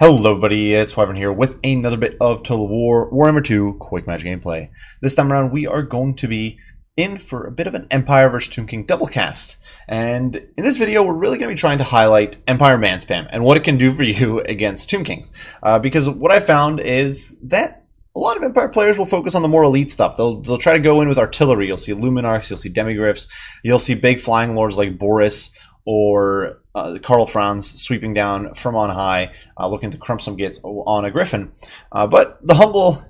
Hello everybody, it's Wyvern here with another bit of Total War Warhammer 2 Quick Match gameplay. This time around we are going to be in for a bit of an Empire vs Tomb King Doublecast. And in this video we're really going to be trying to highlight Empire Man Spam and what it can do for you against Tomb Kings. Because what I found is that a lot of Empire players will focus on the more elite stuff. They'll try to go in with artillery. You'll see Luminarchs, you'll see Demigryphs, you'll see big flying lords like Boris or Karl Franz sweeping down from on high, looking to crump some gits on a Griffin. But the humble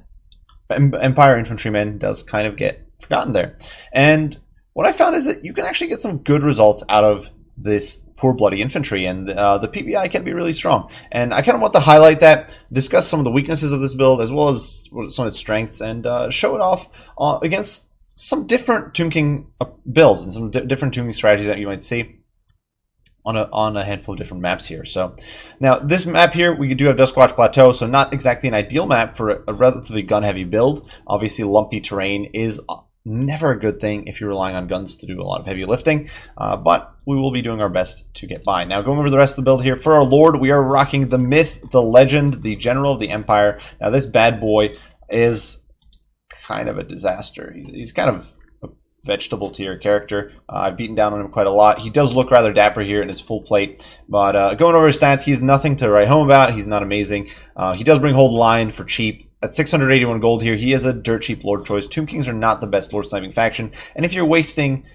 Empire infantryman does kind of get forgotten there. And what I found is that you can actually get some good results out of this poor bloody infantry, and the PBI can be really strong. And I kind of want to highlight that, discuss some of the weaknesses of this build, as well as some of its strengths, and show it off against some different Tomb King builds and some different Tomb King strategies that you might see on a handful of different maps here. So now this map here, we do have Duskwatch Plateau, so not exactly an ideal map for a relatively gun-heavy build. Obviously, lumpy terrain is never a good thing if you're relying on guns to do a lot of heavy lifting, but we will be doing our best to get by. Now, going over the rest of the build here, for our Lord, we are rocking the myth, the legend, the general of the Empire. Now, this bad boy is kind of a disaster. He's kind of vegetable tier character. I've beaten down on him quite a lot. He does look rather dapper here in his full plate, but going over his stats, he's nothing to write home about. He's not amazing. He does bring Hold Line for cheap. At 681 gold here, he is a dirt cheap Lord choice. Tomb Kings are not the best Lord sniping faction, and if you're wasting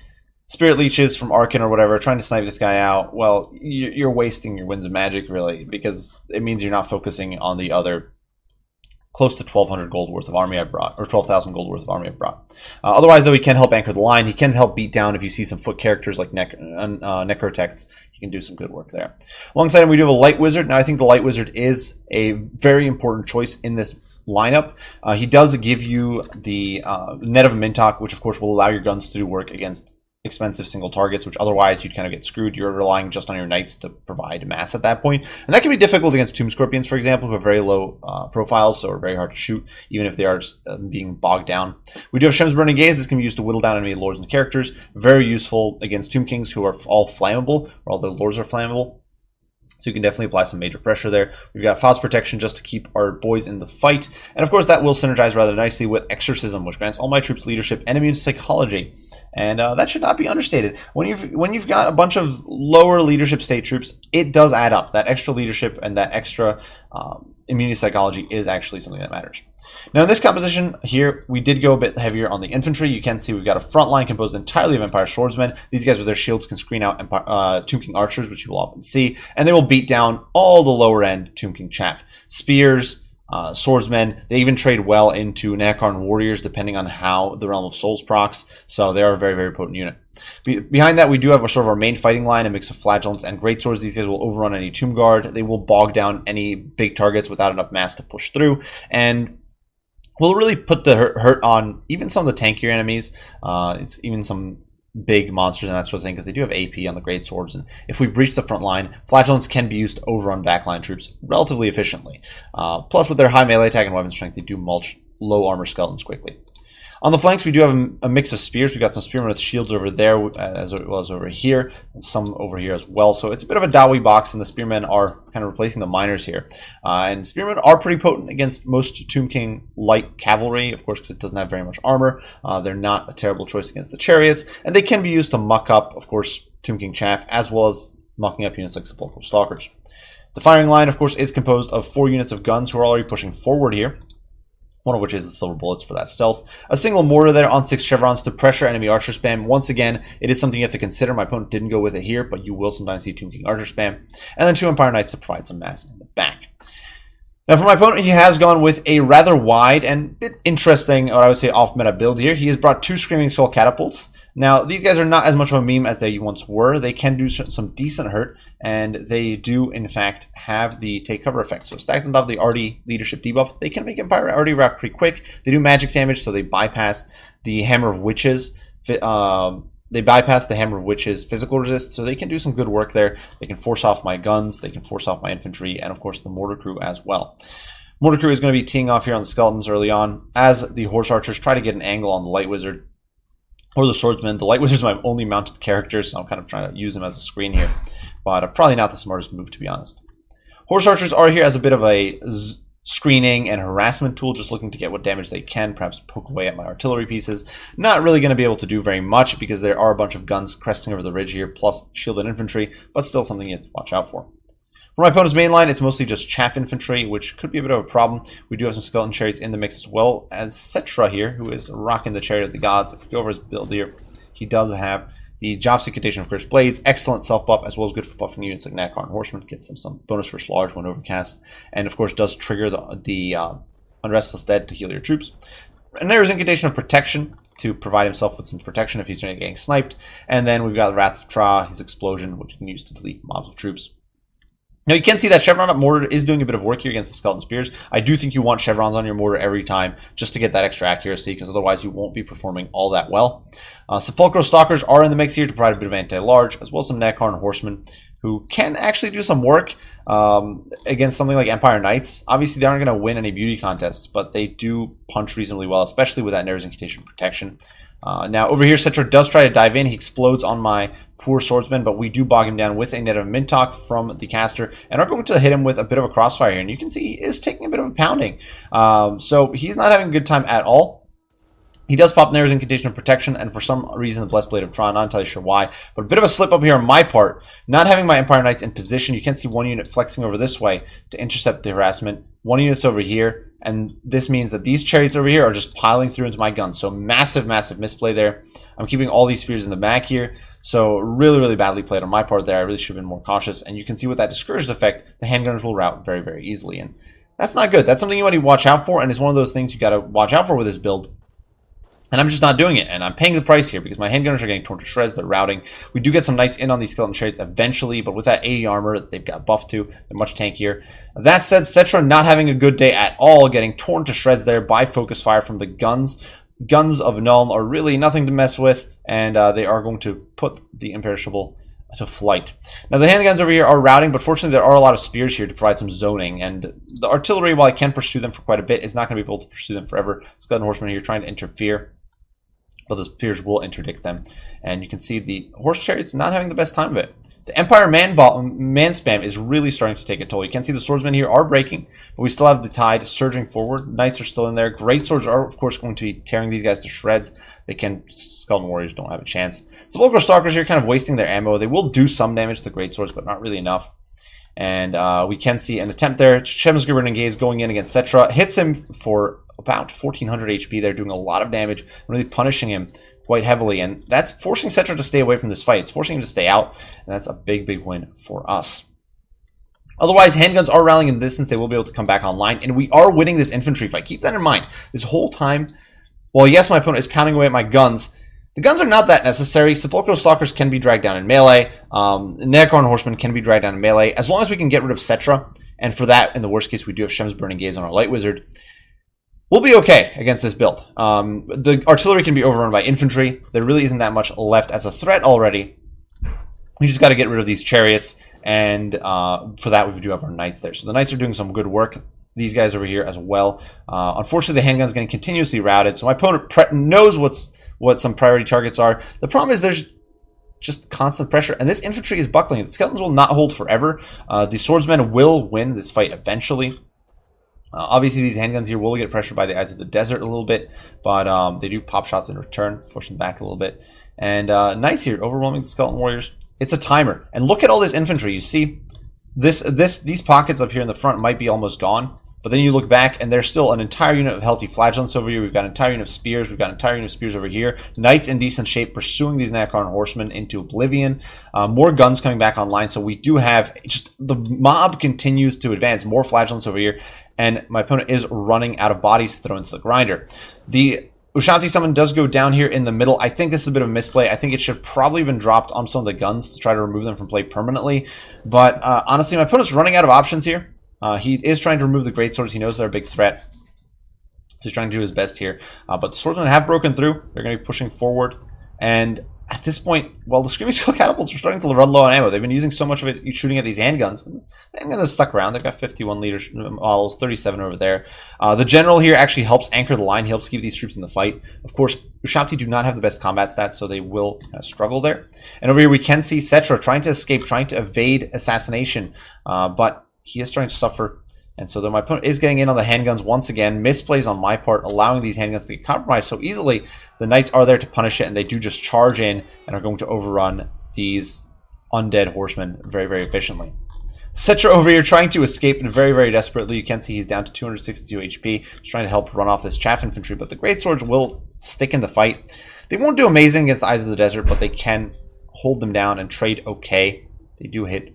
Spirit Leeches from Arkan or whatever, trying to snipe this guy out, well, you're wasting your Winds of Magic, really, because it means you're not focusing on the other close to 1,200 gold worth of army I brought, or 12,000 gold worth of army I brought. Otherwise, though, he can help anchor the line. He can help beat down if you see some foot characters like Necrotects. He can do some good work there. Alongside him, we do have a Light Wizard. Now, I think the Light Wizard is a very important choice in this lineup. He does give you the Net of Mintok, which, of course, will allow your guns to do work against expensive single targets, which otherwise you'd kind of get screwed. You're relying just on your knights to provide mass at that point, and that can be difficult against Tomb Scorpions, for example, who have very low profiles, so are very hard to shoot, even if they are just, being bogged down. We do have Shem's Burning Gaze. This can be used to whittle down enemy lords and characters. Very useful against Tomb Kings who are all flammable, or all their lords are flammable. So you can definitely apply some major pressure there. We've got Faust Protection just to keep our boys in the fight. And of course that will synergize rather nicely with Exorcism, which grants all my troops leadership and immune psychology. And that should not be understated. When you've got a bunch of lower leadership state troops, it does add up. That extra leadership and that extra immunity psychology is actually something that matters. Now in this composition here, we did go a bit heavier on the infantry. You can see we've got a front line composed entirely of Empire swordsmen. These guys with their shields can screen out Tomb King archers, which you will often see, and they will beat down all the lower end Tomb King chaff. Spears, swordsmen, they even trade well into Nehkarn warriors depending on how the Realm of Souls procs, so they are a very, very potent unit. Behind that, we do have sort of our main fighting line, a mix of flagellants and greatswords. These guys will overrun any tomb guard. They will bog down any big targets without enough mass to push through, and will really put the hurt on even some of the tankier enemies. It's even some big monsters and that sort of thing, because they do have AP on the great swords, and if we breach the front line, flagellants can be used to overrun backline troops relatively efficiently. Plus, with their high melee attack and weapon strength, they do mulch low armor skeletons quickly. On the flanks, we do have a mix of spears. We've got some spearmen with shields over there, as well as over here, and some over here as well. So it's a bit of a Dowie box, and the spearmen are kind of replacing the miners here. And spearmen are pretty potent against most Tomb King light cavalry, of course, because it doesn't have very much armor. They're not a terrible choice against the chariots, and they can be used to muck up, of course, Tomb King chaff, as well as mucking up units like Sepulchral Stalkers. The firing line, of course, is composed of 4 units of guns who are already pushing forward here, one of which is the silver bullets for that stealth. A single mortar there on 6 chevrons to pressure enemy archer spam. Once again, it is something you have to consider. My opponent didn't go with it here, but you will sometimes see Tomb King archer spam. And then 2 Empire Knights to provide some mass in the back. Now for my opponent, he has gone with a rather wide and bit interesting, or I would say off-meta build here. He has brought 2 Screaming Skull Catapults. Now, these guys are not as much of a meme as they once were. They can do some decent hurt, and they do, in fact, have the take cover effect. So stacked on top of the Artie leadership debuff, they can make Empire Artie rock pretty quick. They do magic damage, so they bypass the Hammer of Witches. They bypass the Hammer of Witches physical resist, so they can do some good work there. They can force off my guns, they can force off my infantry, and of course the mortar crew as well. Mortar crew is going to be teeing off here on the skeletons early on, as the horse archers try to get an angle on the light wizard or the swordsman. The light wizard is my only mounted character, so I'm kind of trying to use him as a screen here, but probably not the smartest move, to be honest. Horse archers are here as a bit of a screening and harassment tool, just looking to get what damage they can, perhaps poke away at my artillery pieces. Not really going to be able to do very much because there are a bunch of guns cresting over the ridge here, plus shielded infantry, but still something you have to watch out for. For my opponent's main line, it's mostly just chaff infantry, which could be a bit of a problem. We do have some skeleton chariots in the mix, as well as Cetra here, who is rocking the Chariot of the Gods. If we go over his build here, he does have the Joff's Incantation of Cursed Blades, excellent self-buff, as well as good for buffing units like Nakar and Horseman. Gets them some bonus for large when overcast, and of course does trigger the Unrestless Dead to heal your troops. And there's Incantation of Protection to provide himself with some protection if he's getting sniped. And then we've got Wrath of Tra, his Explosion, which you can use to delete mobs of troops. Now you can see that Chevron up mortar is doing a bit of work here against the Skeleton Spears. I do think you want chevrons on your mortar every time just to get that extra accuracy, because otherwise you won't be performing all that well. Sepulchral Stalkers are in the mix here to provide a bit of anti-large, as well as some Nakar and Horsemen who can actually do some work against something like Empire Knights. Obviously they aren't going to win any beauty contests, but they do punch reasonably well, especially with that Nair's Incantation Protection. Now over here, Cetra does try to dive in. He explodes on my poor swordsman, but we do bog him down with a net of Mintok from the caster, and are going to hit him with a bit of a crossfire here. And you can see he is taking a bit of a pounding. So he's not having a good time at all. He does pop Nair's Incantation of Protection, and for some reason the Blessed Blade of Tron, not entirely sure why, but a bit of a slip up here on my part. Not having my Empire Knights in position, you can see one unit flexing over this way to intercept the harassment. One unit's over here, and this means that these chariots over here are just piling through into my guns. So massive, massive misplay there. I'm keeping all these spears in the back here, so really, really badly played on my part there. I really should have been more cautious, and you can see with that discouraged effect, the handgunners will rout very, very easily, and that's not good. That's something you want to watch out for, and it's one of those things you got to watch out for with this build. And I'm just not doing it, and I'm paying the price here because my handgunners are getting torn to shreds. They're routing. We do get some knights in on these skeleton chariots eventually, but with that 80 armor they've got buffed to, they're much tankier. That said, Cetra not having a good day at all, getting torn to shreds there by focus fire from the guns. Guns of Nuln are really nothing to mess with, and they are going to put the Imperishable to flight. Now the handguns over here are routing, but fortunately there are a lot of spears here to provide some zoning, and the artillery, while I can pursue them for quite a bit, is not going to be able to pursue them forever. Skeleton horsemen here trying to interfere, but the spears will interdict them. And you can see the horse chariots not having the best time of it. The Empire man spam is really starting to take a toll. You can see the swordsmen here are breaking, but we still have the tide surging forward. Knights are still in there. Great swords are, of course, going to be tearing these guys to shreds. They can, Skeleton Warriors don't have a chance. Sepulchral Stalkers here kind of wasting their ammo. They will do some damage to great swords, but not really enough. And we can see an attempt there. Shemsgubber and Gaze going in against Cetra. Hits him for about 1400 HP. They're doing a lot of damage, really punishing him quite heavily, and that's forcing Cetra to stay away from this fight. It's forcing him to stay out, and that's a big, big win for us. Otherwise, handguns are rallying in the distance. They will be able to come back online, and we are winning this infantry fight. Keep that in mind. This whole time, well, yes, my opponent is pounding away at my guns. The guns are not that necessary. Sepulchral Stalkers can be dragged down in melee. Nakar and Horsemen can be dragged down in melee, as long as we can get rid of Cetra, and for that, in the worst case, we do have Shem's Burning Gaze on our Light Wizard. We'll be okay against this build. The artillery can be overrun by infantry. There really isn't that much left as a threat already. We just got to get rid of these chariots, and for that we do have our knights there. So the knights are doing some good work. These guys over here as well. Unfortunately, the handgun's getting continuously routed, so my opponent knows what some priority targets are. The problem is there's just constant pressure, and this infantry is buckling. The skeletons will not hold forever. The swordsmen will win this fight eventually. Obviously, these handguns here will get pressured by the Eyes of the Desert a little bit, but they do pop shots in return, push them back a little bit. And nice here, overwhelming the Skeleton Warriors. It's a timer. And look at all this infantry. You see, these pockets up here in the front might be almost gone, but then you look back, and there's still an entire unit of healthy flagellants over here. We've got an entire unit of spears. We've got an entire unit of spears over here. Knights in decent shape pursuing these Nakar and Horsemen into oblivion. More guns coming back online, so we do have just the mob continues to advance. More flagellants over here, and my opponent is running out of bodies to throw into the grinder. The Ushanti summon does go down here in the middle. I think this is a bit of a misplay. I think it should have probably been dropped on some of the guns to try to remove them from play permanently. But honestly, my opponent's running out of options here. He is trying to remove the greatswords. He knows they're a big threat. He's trying to do his best here. But the swordsmen have broken through. They're going to be pushing forward. And at this point, well, the Screaming Skull catapults are starting to run low on ammo. They've been using so much of it shooting at these handguns. The handguns have stuck around. They've got 51 leader models, 37 over there. The general here actually helps anchor the line. He helps keep these troops in the fight. Of course, Ushabti do not have the best combat stats, so they will kind of struggle there. And over here we can see Cetra trying to escape, trying to evade assassination. But he is starting to suffer. And so then my opponent is getting in on the handguns once again. Misplays on my part, allowing these handguns to get compromised so easily. The knights are there to punish it, and they do just charge in and are going to overrun these undead horsemen very, very efficiently. Cetra over here trying to escape very, very desperately. You can see he's down to 262 HP. He's trying to help run off this chaff infantry, but the greatswords will stick in the fight. They won't do amazing against the Eyes of the Desert, but they can hold them down and trade okay. They do hit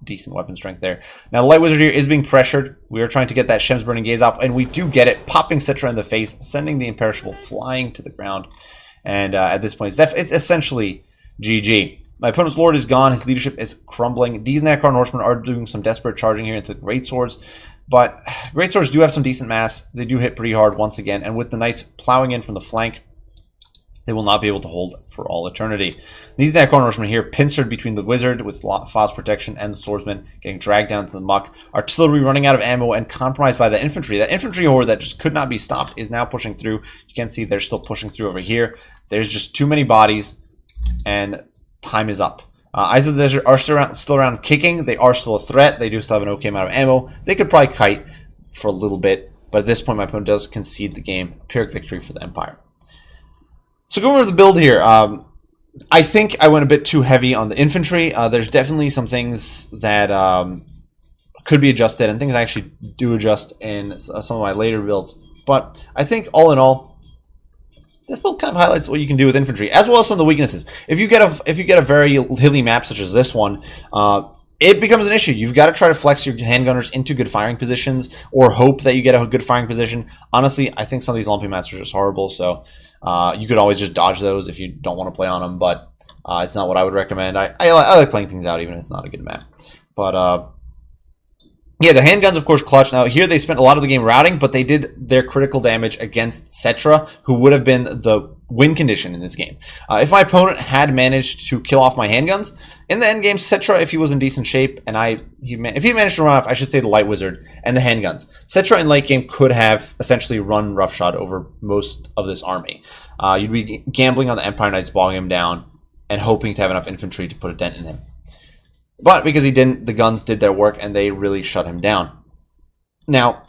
decent weapon strength there. Now the Light Wizard here is being pressured. We are trying to get that Shem's Burning Gaze off, and we do get it, popping Cetra in the face, sending the Imperishable flying to the ground. And at this point, it's essentially GG. My opponent's Lord is gone. His leadership is crumbling. These Necron Horsemen are doing some desperate charging here into the Greatswords. But Greatswords do have some decent mass. They do hit pretty hard once again. And with the Knights plowing in from the flank, they will not be able to hold for all eternity. These Necron Horsemen here, pincered between the Wizard with Phos protection and the Swordsman, getting dragged down to the muck. Artillery running out of ammo and compromised by the infantry. That infantry horde that just could not be stopped is now pushing through. You can see they're still pushing through over here. There's just too many bodies, and time is up. Eyes of the Desert are still around kicking. They are still a threat. They do still have an okay amount of ammo. They could probably kite for a little bit, but at this point my opponent does concede the game. Pyrrhic victory for the Empire. So going over the build here, I think I went a bit too heavy on the infantry. There's definitely some things that could be adjusted, and things I actually do adjust in some of my later builds. But I think all in all, this build kind of highlights what you can do with infantry, as well as some of the weaknesses. If you get a very hilly map such as this one, it becomes an issue. You've got to try to flex your handgunners into good firing positions, or hope that you get a good firing position. Honestly, I think some of these lumpy maps are just horrible, so you could always just dodge those if you don't want to play on them, but it's not what I would recommend. I like playing things out even if it's not a good map. But yeah, the handguns, of course, clutch. Now, here they spent a lot of the game routing, but they did their critical damage against Cetra, who would have been the win condition in this game. If my opponent had managed to kill off my handguns, in the end game, Cetra, if he was in decent shape, and if he managed to run off, I should say the Light Wizard and the handguns, Cetra in late game could have essentially run roughshod over most of this army. You'd be gambling on the Empire Knights bogging him down and hoping to have enough infantry to put a dent in him. But because he didn't, the guns did their work, and they really shut him down. Now,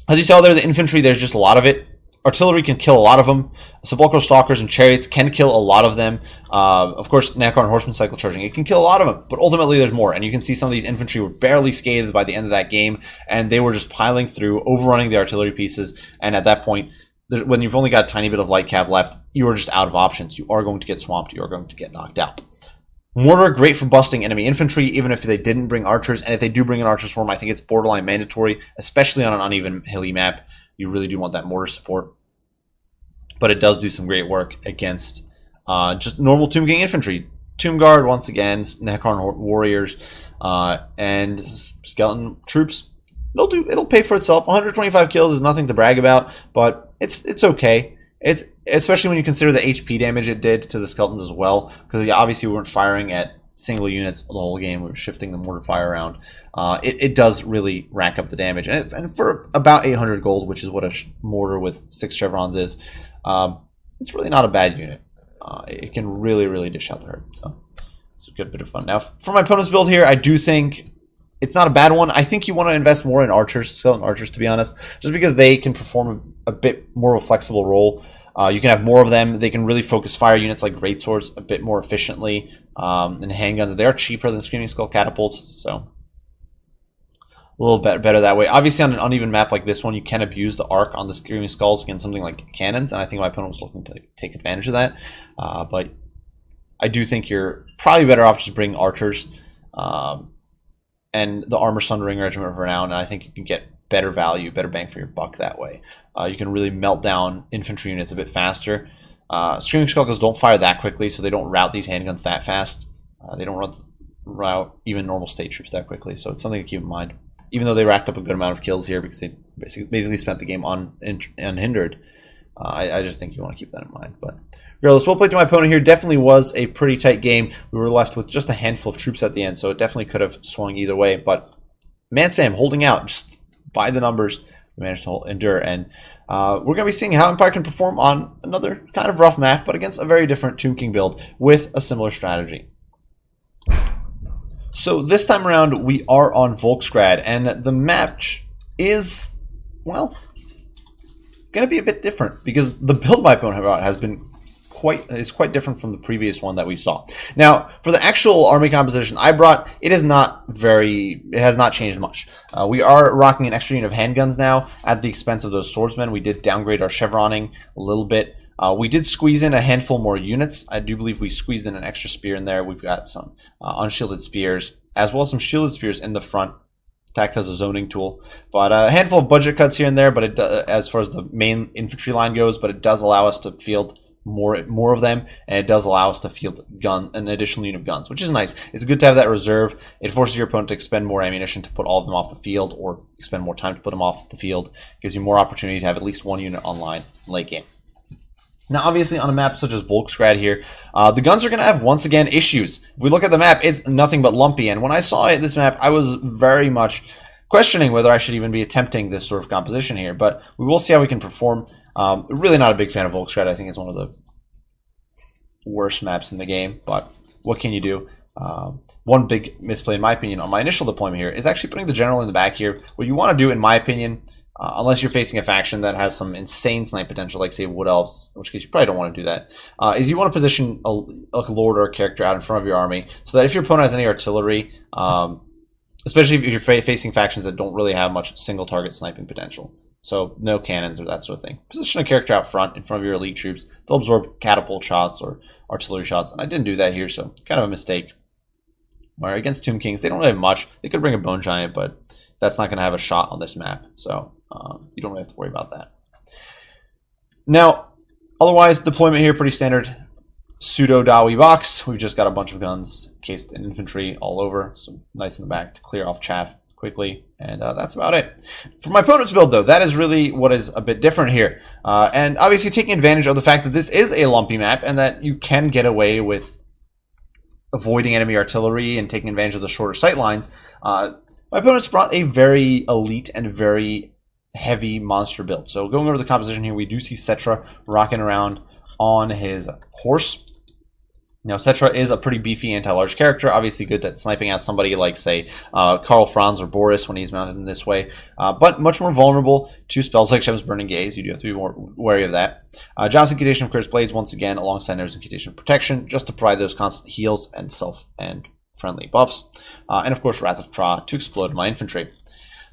as you saw there, the infantry, there's just a lot of it. Artillery can kill a lot of them. Sepulchral Stalkers and Chariots can kill a lot of them. Of course, Necron Horseman cycle charging, it can kill a lot of them, but ultimately there's more. And you can see some of these infantry were barely scathed by the end of that game, and they were just piling through, overrunning the artillery pieces. And at that point, when you've only got a tiny bit of light cav left, you are just out of options. You are going to get swamped. You are going to get knocked out. Mortar, great for busting enemy infantry, even if they didn't bring archers. And if they do bring an archer swarm, I think it's borderline mandatory, especially on an uneven hilly map. You really do want that mortar support. But it does do some great work against just normal Tomb King infantry. Tomb Guard, once again, Necron warriors, and skeleton troops. It'll pay for itself. 125 kills is nothing to brag about, but it's okay. It's especially when you consider the HP damage it did to the skeletons as well, because obviously we weren't firing at single units the whole game. We were shifting the mortar fire around. It does really rack up the damage, and for about 800 gold, which is what a mortar with 6 chevrons is, it's really not a bad unit. It can really dish out the hurt, so it's a good bit of fun. Now, for my opponent's build here, I do think it's not a bad one. I think you want to invest more in archers, skeleton archers, to be honest, just because they can perform a bit more of a flexible role. You can have more of them. They can really focus fire units like greatswords a bit more efficiently. And handguns, they are cheaper than Screaming Skull catapults, so a little bit better that way. Obviously, on an uneven map like this one, you can abuse the arc on the Screaming Skulls against something like cannons, and I think my opponent was looking to take advantage of that. But I do think you're probably better off just bringing archers and the Armor Sundering Regiment of Renown, and I think you can get better value, better bang for your buck that way. You can really melt down infantry units a bit faster. Screaming Skulls don't fire that quickly, so they don't route these handguns that fast. They don't route even normal state troops that quickly, so it's something to keep in mind. Even though they racked up a good amount of kills here because they basically spent the game unhindered, I just think you want to keep that in mind. But regardless, well played to my opponent here. Definitely was a pretty tight game. We were left with just a handful of troops at the end, so it definitely could have swung either way. But man spam, holding out, just by the numbers, we managed to endure. And we're going to be seeing how Empire can perform on another kind of rough map, but against a very different Tomb King build with a similar strategy. So this time around, we are on Volksgrad, and the match is, well, going to be a bit different because the build my opponent has been quite different from the previous one that we saw. Now, for the actual army composition I brought, it has not changed much. We are rocking an extra unit of handguns now at the expense of those swordsmen. We did downgrade our chevroning a little bit. We did squeeze in a handful more units. I do believe we squeezed in an extra spear in there. We've got some unshielded spears, as well as some shielded spears in the front. Attacked as a zoning tool, but a handful of budget cuts here and there. But as far as the main infantry line goes, but it does allow us to field more of them, and it does allow us to field an additional unit of guns, which is nice. It's good to have that reserve. It forces your opponent to expend more ammunition to put all of them off the field, or expend more time to put them off the field. It gives you more opportunity to have at least one unit online late game. Now, obviously, on a map such as Volksgrad here, the guns are going to have, once again, issues. If we look at the map, it's nothing but lumpy. And when I saw this map, I was very much questioning whether I should even be attempting this sort of composition here. But we will see how we can perform. Really not a big fan of Volksgrad. I think it's one of the worst maps in the game. But what can you do? One big misplay, in my opinion, on my initial deployment here is actually putting the general in the back here. What you want to do, in my opinion, unless you're facing a faction that has some insane snipe potential, like, say, Wood Elves, in which case you probably don't want to do that, is you want to position a lord or a character out in front of your army so that if your opponent has any artillery, especially if you're facing factions that don't really have much single-target sniping potential, so no cannons or that sort of thing, position a character out front in front of your elite troops. They'll absorb catapult shots or artillery shots, and I didn't do that here, so kind of a mistake. Where against Tomb Kings, they don't really have much. They could bring a Bone Giant, but that's not going to have a shot on this map, so you don't really have to worry about that. Now, otherwise, deployment here, pretty standard. Pseudo Dawi box. We've just got a bunch of guns cased in infantry all over, so nice in the back to clear off chaff quickly, and that's about it. For my opponent's build, though, that is really what is a bit different here. And obviously taking advantage of the fact that this is a lumpy map and that you can get away with avoiding enemy artillery and taking advantage of the shorter sight lines, my opponent's brought a very elite and very heavy monster build. So going over the composition here, we do see Cetra rocking around on his horse. Now, Cetra is a pretty beefy anti-large character, obviously good at sniping out somebody like, say, Karl Franz or Boris when he's mounted in this way, but much more vulnerable to spells like Shem's Burning Gaze. You do have to be more wary of that. Johnson Incantation of Curse Blades, once again, alongside Nerves Incantation of Protection, just to provide those constant heals and friendly buffs. And, of course, Wrath of Tra to explode my infantry.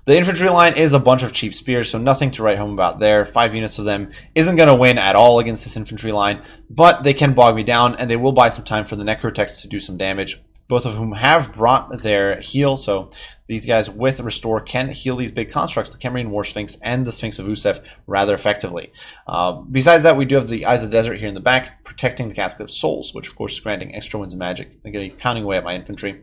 The infantry line is a bunch of cheap spears, so nothing to write home about there. 5 units of them isn't going to win at all against this infantry line, but they can bog me down, and they will buy some time for the Necrotext to do some damage, both of whom have brought their heal, so these guys with Restore can heal these big constructs, the Camarine War Sphinx and the Sphinx of Usef, rather effectively. Besides that, we do have the Eyes of the Desert here in the back, protecting the Casket of Souls, which of course is granting extra winds of magic. I'm going to be pounding away at my infantry.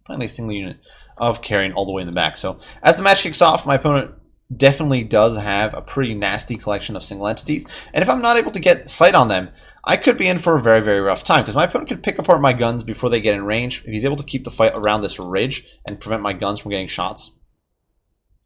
Finally, a single unit of carrying all the way in the back. So as the match kicks off, my opponent definitely does have a pretty nasty collection of single entities, and if I'm not able to get sight on them, I could be in for a very, very rough time, because my opponent could pick apart my guns before they get in range. If he's able to keep the fight around this ridge and prevent my guns from getting shots,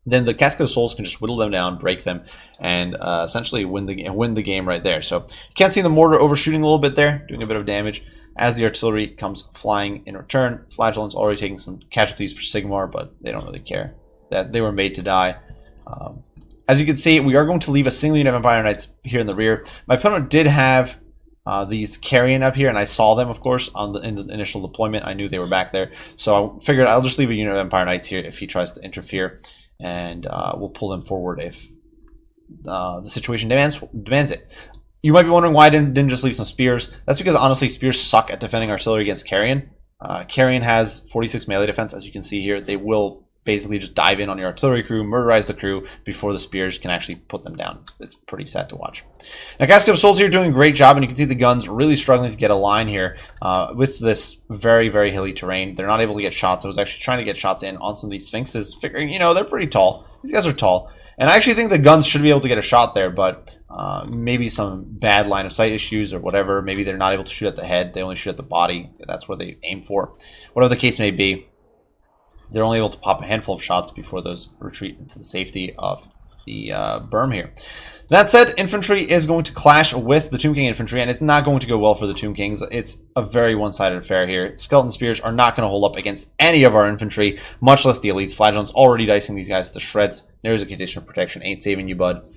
then the Casket of Souls can just whittle them down, break them, and essentially win the game right there. So you can't see the mortar overshooting a little bit there, doing a bit of damage as the artillery comes flying in return. Flagellant's already taking some casualties for Sigmar, but they don't really care. That they were made to die. As you can see, we are going to leave a single unit of Empire Knights here in the rear. My opponent did have these carrion up here, and I saw them, of course, in the initial deployment. I knew they were back there, so I figured I'll just leave a unit of Empire Knights here if he tries to interfere, and we'll pull them forward if the situation demands it. You might be wondering why I didn't just leave some spears. That's because, honestly, spears suck at defending artillery against carrion. Carrion has 46 melee defense, as you can see here. They will basically just dive in on your artillery crew, murderize the crew before the spears can actually put them down. It's pretty sad to watch. Now, Casket of Souls here doing a great job, and you can see the guns really struggling to get a line here with this very, very hilly terrain. They're not able to get shots. I was actually trying to get shots in on some of these Sphinxes, figuring, you know, they're pretty tall. These guys are tall. And I actually think the guns should be able to get a shot there, but maybe some bad line of sight issues or whatever. Maybe they're not able to shoot at the head. They only shoot at the body. That's where they aim for. Whatever the case may be, they're only able to pop a handful of shots before those retreat into the safety of berm here. That said, infantry is going to clash with the Tomb King infantry, and it's not going to go well for the Tomb Kings. It's a very one-sided affair here. Skeleton Spears are not going to hold up against any of our infantry, much less the elites. Flagellant's already dicing these guys to shreds. There's a condition of protection. Ain't saving you, bud.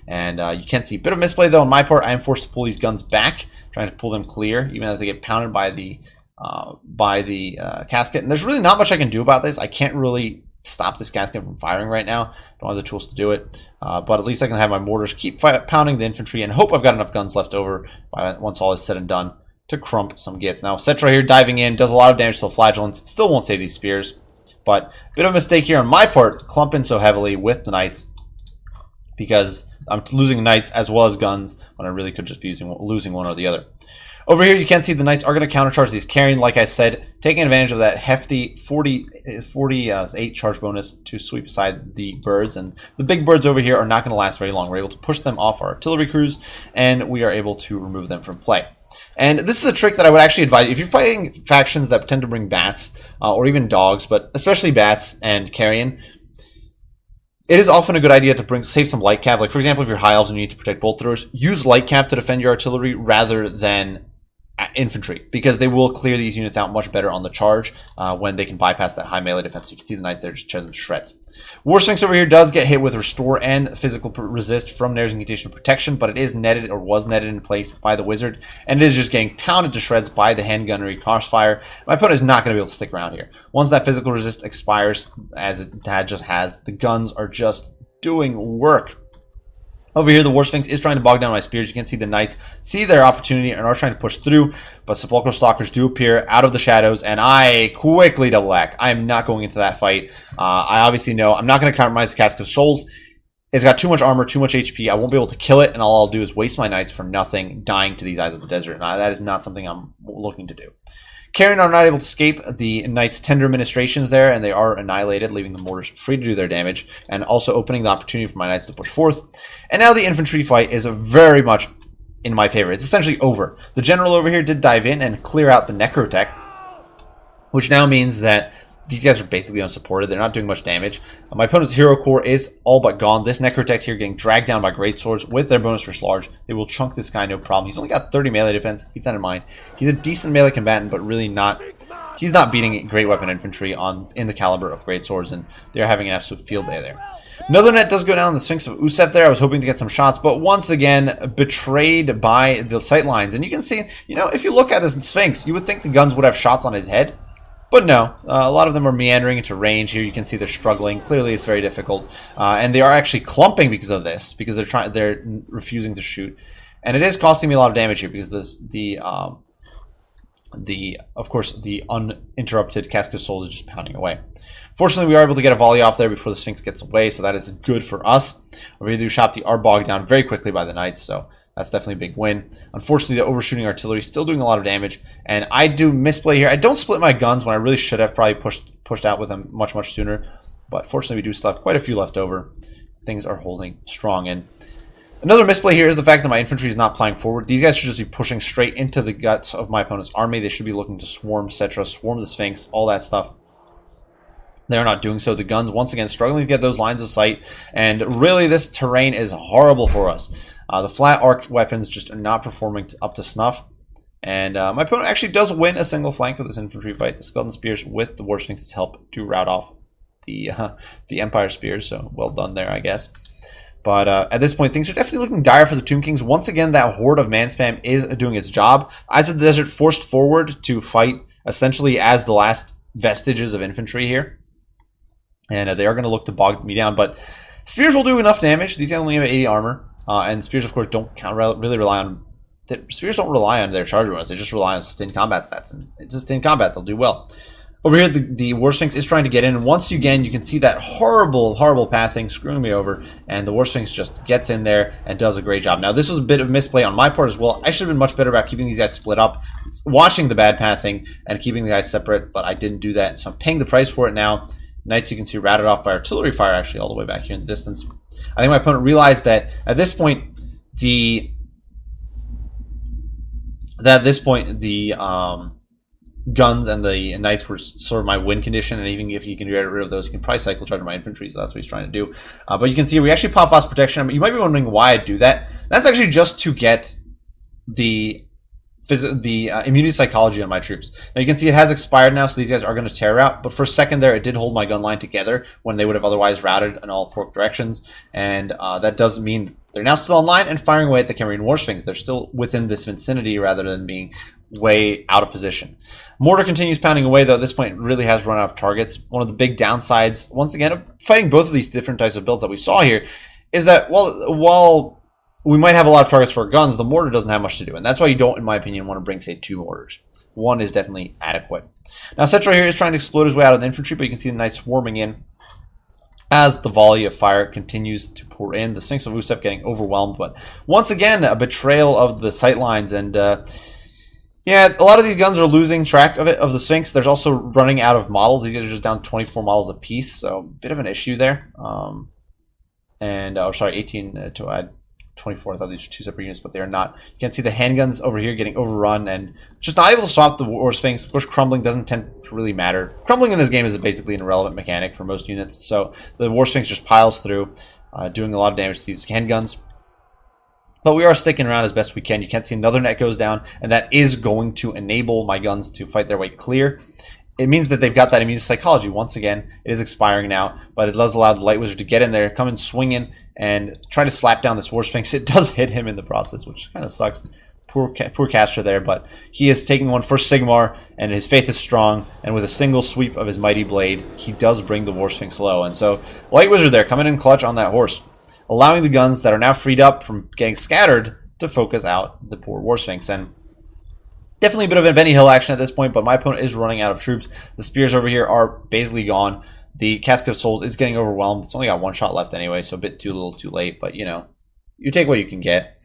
And you can't see. Bit of misplay, though, on my part. I am forced to pull these guns back, trying to pull them clear, even as they get pounded by the casket. And there's really not much I can do about this. I can't really stop this casket from firing right now. Don't have the tools to do it. But at least I can have my mortars keep pounding the infantry and hope I've got enough guns left over once all is said and done to crump some gits. Now, Cetra here diving in, does a lot of damage to the Flagellants. Still won't save these spears. But a bit of a mistake here on my part, clumping so heavily with the knights, because I'm losing knights as well as guns when I really could just be losing one or the other. Over here, you can see the knights are going to countercharge these carrying, like I said, taking advantage of that hefty 48 charge bonus to sweep aside the birds. And the big birds over here are not going to last very long. We're able to push them off our artillery crews, and we are able to remove them from play. And this is a trick that I would actually advise. If you're fighting factions that tend to bring bats, or even dogs, but especially bats and carrion, it is often a good idea to save some light cav. Like, for example, if you're high elves and you need to protect bolt throwers, use light cav to defend your artillery rather than infantry, because they will clear these units out much better on the charge when they can bypass that high melee defense. You can see the knights there just tear them to shreds. War Sphinx over here does get hit with restore and physical resist from Nair's Incantation of Protection, but it is netted, or was netted in place by the wizard, and it is just getting pounded to shreds by the handgunnery crossfire. My opponent is not going to be able to stick around here. Once that physical resist expires, as it just has, the guns are just doing work. Over here, the War Sphinx is trying to bog down my spears. You can see the knights see their opportunity and are trying to push through, but Sepulchral Stalkers do appear out of the shadows, and I quickly double back. I am not going into that fight. I obviously know I'm not going to compromise the Casket of Souls. It's got too much armor, too much HP. I won't be able to kill it, and all I'll do is waste my knights for nothing, dying to these Eyes of the Desert. And that is not something I'm looking to do. Carrion are not able to escape the Knights' tender administrations there, and they are annihilated, leaving the mortars free to do their damage, and also opening the opportunity for my Knights to push forth. And now the infantry fight is very much in my favor. It's essentially over. The general over here did dive in and clear out the Necrotech, which now means that these guys are basically unsupported. They're not doing much damage. My opponent's hero core is all but gone. This Necrotech here getting dragged down by greatswords with their bonus for large. They will chunk this guy no problem. He's only got 30 melee defense. Keep that in mind. He's a decent melee combatant, but really not. He's not beating great weapon infantry in the caliber of greatswords, and they're having an absolute field day there. Another net does go down the Sphinx of Usef there. I was hoping to get some shots, but once again betrayed by the sight lines. And you can see, if you look at this Sphinx, you would think the guns would have shots on his head. But no, a lot of them are meandering into range here. You can see they're struggling. Clearly, it's very difficult, and they are actually clumping because of this, because they're refusing to shoot, and it is costing me a lot of damage here because of course the uninterrupted Casket of Souls is just pounding away. Fortunately, we are able to get a volley off there before the Sphinx gets away, so that is good for us. Over here, the Ushabti are bogged down very quickly by the Knights, so that's definitely a big win. Unfortunately, the overshooting artillery is still doing a lot of damage, and I do misplay here. I don't split my guns when I really should have probably pushed out with them much sooner, but fortunately, we do still have quite a few left over. Things are holding strong, and another misplay here is the fact that my infantry is not plying forward. These guys should just be pushing straight into the guts of my opponent's army. They should be looking to swarm Cetra, swarm the Sphinx, all that stuff. They're not doing so. The guns, once again, struggling to get those lines of sight, and really, this terrain is horrible for us. The flat arc weapons just are not performing up to snuff. And my opponent actually does win a single flank of this infantry fight. The Skeleton Spears with the War Sphinx's help do rout off the Empire Spears. So well done there, I guess. But at this point, things are definitely looking dire for the Tomb Kings. Once again, that horde of man spam is doing its job. Eyes of the Desert forced forward to fight essentially as the last vestiges of infantry here. And they are going to look to bog me down. But Spears will do enough damage. These guys only have 80 armor. And Spears, of course, don't really rely on... Spears don't rely on their charge bonus. They just rely on sustained combat stats. And it's sustained combat. They'll do well. Over here, the War Sphinx is trying to get in. And once again, you can see that horrible pathing screwing me over. And the War Sphinx just gets in there and does a great job. Now, this was a bit of misplay on my part as well. I should have been much better about keeping these guys split up, watching the bad pathing, and keeping the guys separate. But I didn't do that. So I'm paying the price for it now. Knights, you can see, routed off by artillery fire, actually, all the way back here in the distance. I think my opponent realized that at this point, the guns and the knights were sort of my win condition, and even if he can get rid of those, he can probably cycle charge my infantry, so that's what he's trying to do. But you can see we actually pop fast protection. I mean, you might be wondering why I do that. That's actually just to get the immunity psychology on my troops. Now you can see it has expired now, so these guys are going to tear out, but for a second there it did hold my gun line together when they would have otherwise routed in all 4 directions, and that does mean they're now still online and firing away at the Camarine War Sphinx. They're still within this vicinity rather than being way out of position. Mortar continues pounding away, though at this point it really has run out of targets. One of the big downsides, once again, of fighting both of these different types of builds that we saw here is that while we might have a lot of targets for our guns, the mortar doesn't have much to do, and that's why you don't, in my opinion, want to bring, say, 2 mortars. 1 is definitely adequate. Now, Cetra here is trying to explode his way out of the infantry, but you can see the knights swarming in as the volley of fire continues to pour in. The Sphinx of Usef getting overwhelmed, but once again, a betrayal of the sight lines, and yeah, a lot of these guns are losing track of it, of the Sphinx. There's also running out of models. These guys are just down 24 models apiece, so a bit of an issue there. Oh, sorry, 18 to add 24. I thought these were 2 separate units, but they are not. You can see the handguns over here getting overrun and just not able to stop the War Sphinx. Of course, crumbling doesn't tend to really matter. Crumbling in this game is basically an irrelevant mechanic for most units, so the War Sphinx just piles through, doing a lot of damage to these handguns. But we are sticking around as best we can. You can see another net goes down, and that is going to enable my guns to fight their way clear. It means that they've got that immune psychology. Once again, it is expiring now, but it does allow the Light Wizard to get in there, come and swing in, and try to slap down this War Sphinx. It does hit him in the process, which kind of sucks. Poor caster there, but he is taking one for Sigmar, and his faith is strong, and with a single sweep of his mighty blade, he does bring the War Sphinx low. And so, Light Wizard there, coming in clutch on that horse, allowing the guns that are now freed up from getting scattered to focus out the poor War Sphinx. And definitely a bit of a Benny Hill action at this point, but my opponent is running out of troops. The spears over here are basically gone. The Casket of Souls is getting overwhelmed. It's only got 1 shot left anyway, so a bit too little too late, but you know, you take what you can get.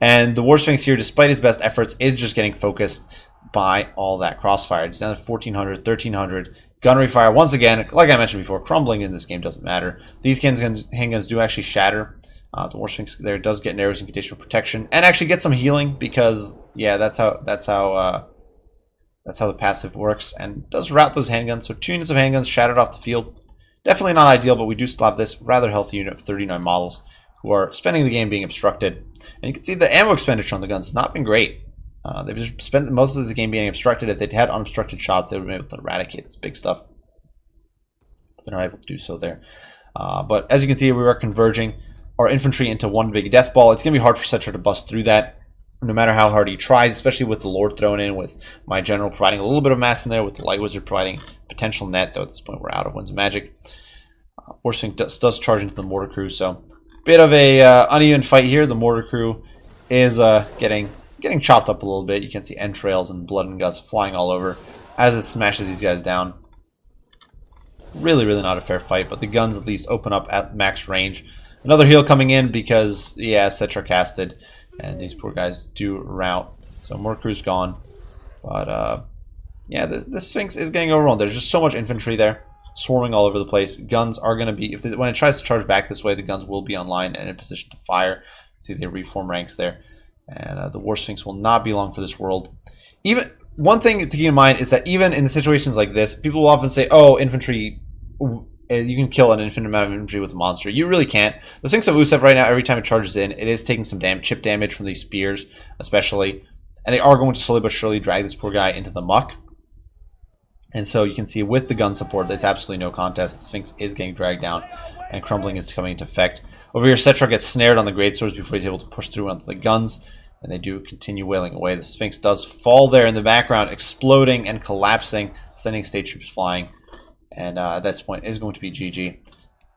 And the War Sphinx here, despite his best efforts, is just getting focused by all that crossfire. It's down to 1400, 1300. Gunnery fire, once again, like I mentioned before, crumbling in this game doesn't matter. These handguns do actually shatter. The War Sphinx there does get arrows and conditional protection, and actually get some healing because, yeah, that's how the passive works, and does rout those handguns. So 2 units of handguns shattered off the field. Definitely not ideal, but we do still have this rather healthy unit of 39 models who are spending the game being obstructed. And you can see the ammo expenditure on the guns has not been great. They've just spent most of the game being obstructed. If they'd had unobstructed shots, they would have been able to eradicate this big stuff. But they're not able to do so there. But as you can see, we are converging our infantry into one big death ball. It's going to be hard for Cetra to bust through that, no matter how hard he tries, especially with the Lord thrown in, with my general providing a little bit of mass in there, with the Light Wizard providing potential net, though at this point we're out of Winds of Magic. War Sphinx does charge into the Mortar Crew, so bit of a uneven fight here. The Mortar Crew is getting chopped up a little bit. You can see entrails and blood and guts flying all over as it smashes these guys down. Really not a fair fight, but the guns at least open up at max range. Another heal coming in because, yeah, Cetra casted, and these poor guys do rout. So Mortar Crew's gone. But, yeah, this Sphinx is getting overrun. There's just so much infantry there, swarming all over the place. Guns are going to be, when it tries to charge back this way, the guns will be online and in position to fire. See, they reform ranks there. And the War Sphinx will not be long for this world. Even one thing to keep in mind is that even in situations like this, people will often say, oh, infantry, you can kill an infinite amount of infantry with a monster. You really can't. The Sphinx of Usef right now, every time it charges in, it is taking some chip damage from these spears, especially. And they are going to slowly but surely drag this poor guy into the muck. And so you can see with the gun support, it's absolutely no contest. The Sphinx is getting dragged down, and crumbling is coming into effect. Over here, Cetra gets snared on the greatswords before he's able to push through onto the guns, and they do continue wailing away. The Sphinx does fall there in the background, exploding and collapsing, sending state troops flying. And at this point, it is going to be GG.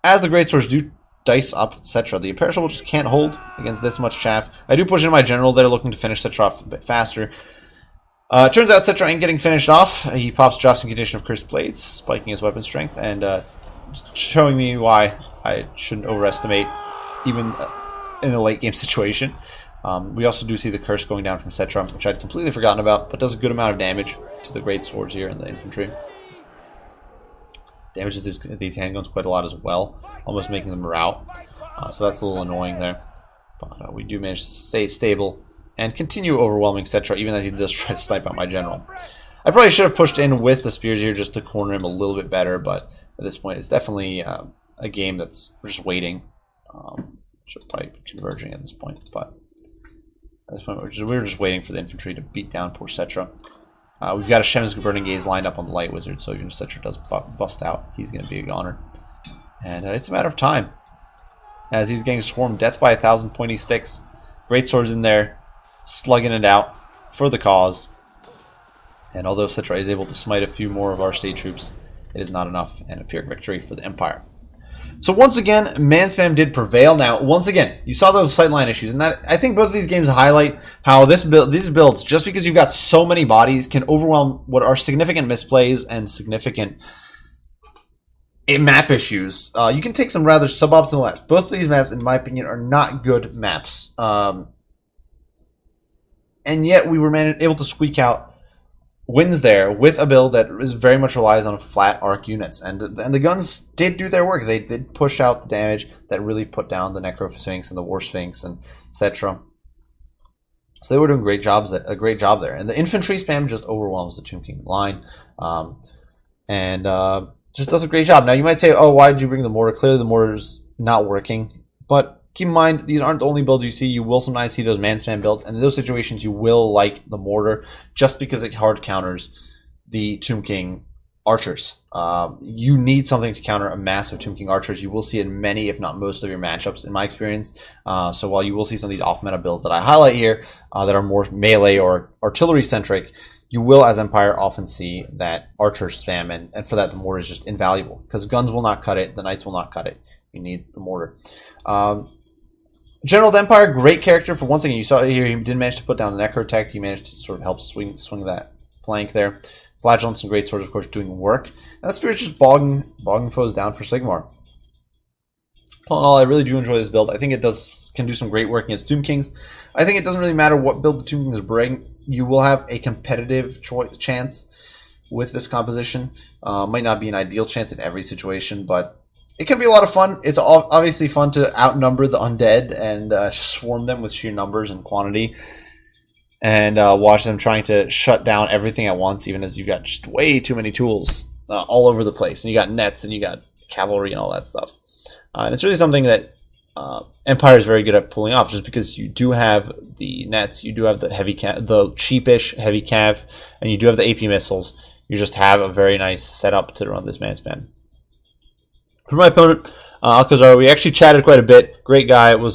As the greatswords do dice up Cetra, the Imperishable just can't hold against this much chaff. I do push in my general there, looking to finish Cetra off a bit faster. Turns out Cetra ain't getting finished off. He pops drops in condition of Cursed Blades, spiking his weapon strength, and showing me why I shouldn't overestimate, even in a late game situation. We also do see the curse going down from Cetra, which I'd completely forgotten about, but does a good amount of damage to the great swords here in the infantry. Damages these handguns quite a lot as well, almost making them rout. So that's a little annoying there. But we do manage to stay stable and continue overwhelming Cetra, even as he does try to snipe out my general. I probably should have pushed in with the spears here just to corner him a little bit better, but at this point it's definitely a game that's we're just waiting. Should probably be converging at this point, but at this point we're just waiting for the infantry to beat down poor Cetra. We've got a Shem's Burning Gaze lined up on the Light Wizard, so even if Cetra does bust out, he's going to be a goner. And it's a matter of time as he's getting swarmed. Death by 1,000 pointy sticks. Great swords in there, slugging it out for the cause. And although Cetra is able to smite a few more of our state troops, it is not enough, and a Pyrrhic victory for the Empire. So once again, man spam did prevail. Now, once again, you saw those sightline issues, and that I think both of these games highlight how these builds, just because you've got so many bodies, can overwhelm what are significant misplays and significant map issues. You can take some rather suboptimal maps. Both of these maps, in my opinion, are not good maps, and yet we were able to squeak out wins there with a build that is very much relies on flat arc units, and the guns did do their work. They did push out the damage that really put down the Necro Sphinx and the War Sphinx and etc. So they were doing a great job there. And the infantry spam just overwhelms the Tomb King line, and just does a great job. Now you might say, "Oh, why did you bring the mortar?" Clearly, the mortar's not working, but keep in mind, these aren't the only builds you see. You will sometimes see those man spam builds, and in those situations, you will like the mortar just because it hard counters the Tomb King archers. You need something to counter a massive Tomb King archers. You will see it in many, if not most, of your matchups, in my experience. So while you will see some of these off-meta builds that I highlight here that are more melee or artillery-centric, you will, as Empire, often see that archer spam, and for that, the mortar is just invaluable because guns will not cut it, the knights will not cut it. You need the mortar. General of the Empire, great character. For once again, you saw it here, he did manage to put down the Necro Tech. He managed to sort of help swing that flank there. Flagellants and Great Swords, of course, doing work. And that Spirit's just bogging foes down for Sigmar. All in all, I really do enjoy this build. I think it can do some great work against Tomb Kings. I think it doesn't really matter what build the Tomb Kings bring. You will have a competitive chance with this composition. Might not be an ideal chance in every situation, but it can be a lot of fun. It's obviously fun to outnumber the undead and swarm them with sheer numbers and quantity, and watch them trying to shut down everything at once, even as you've got just way too many tools all over the place. And you got nets, and you got cavalry and all that stuff. And it's really something that Empire is very good at pulling off, just because you do have the nets, you do have the the cheapish heavy cav, and you do have the AP missiles. You just have a very nice setup to run this man span. For my opponent, Alcazar, we actually chatted quite a bit. Great guy. We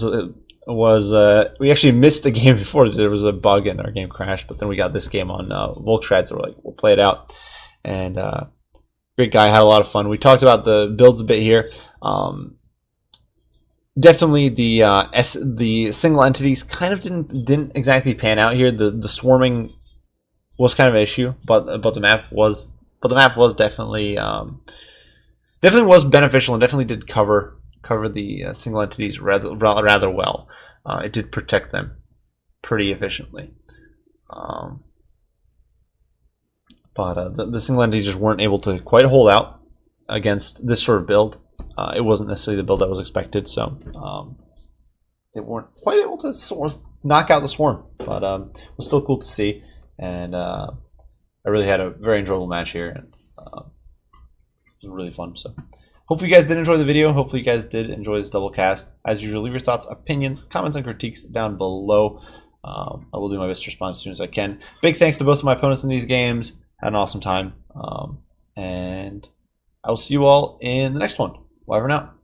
actually missed the game before. There was a bug and our game crashed, but then we got this game on Volkstrad, so we're like, we'll play it out. And great guy, had a lot of fun. We talked about the builds a bit here. Definitely the single entities kind of didn't exactly pan out here. The swarming was kind of an issue, but the map was definitely was beneficial and definitely did cover the single entities rather well. It did protect them pretty efficiently, but the single entities just weren't able to quite hold out against this sort of build. It wasn't necessarily the build that was expected, so they weren't quite able to knock out the swarm. But it was still cool to see, and I really had a very enjoyable match here, and it was really fun. So hopefully you guys did enjoy the video. Hopefully you guys did enjoy this double cast. As usual, leave your thoughts, opinions, comments, and critiques down below. I will do my best to respond as soon as I can. Big thanks to both of my opponents in these games. Had an awesome time, and I will see you all in the next one. Bye for now.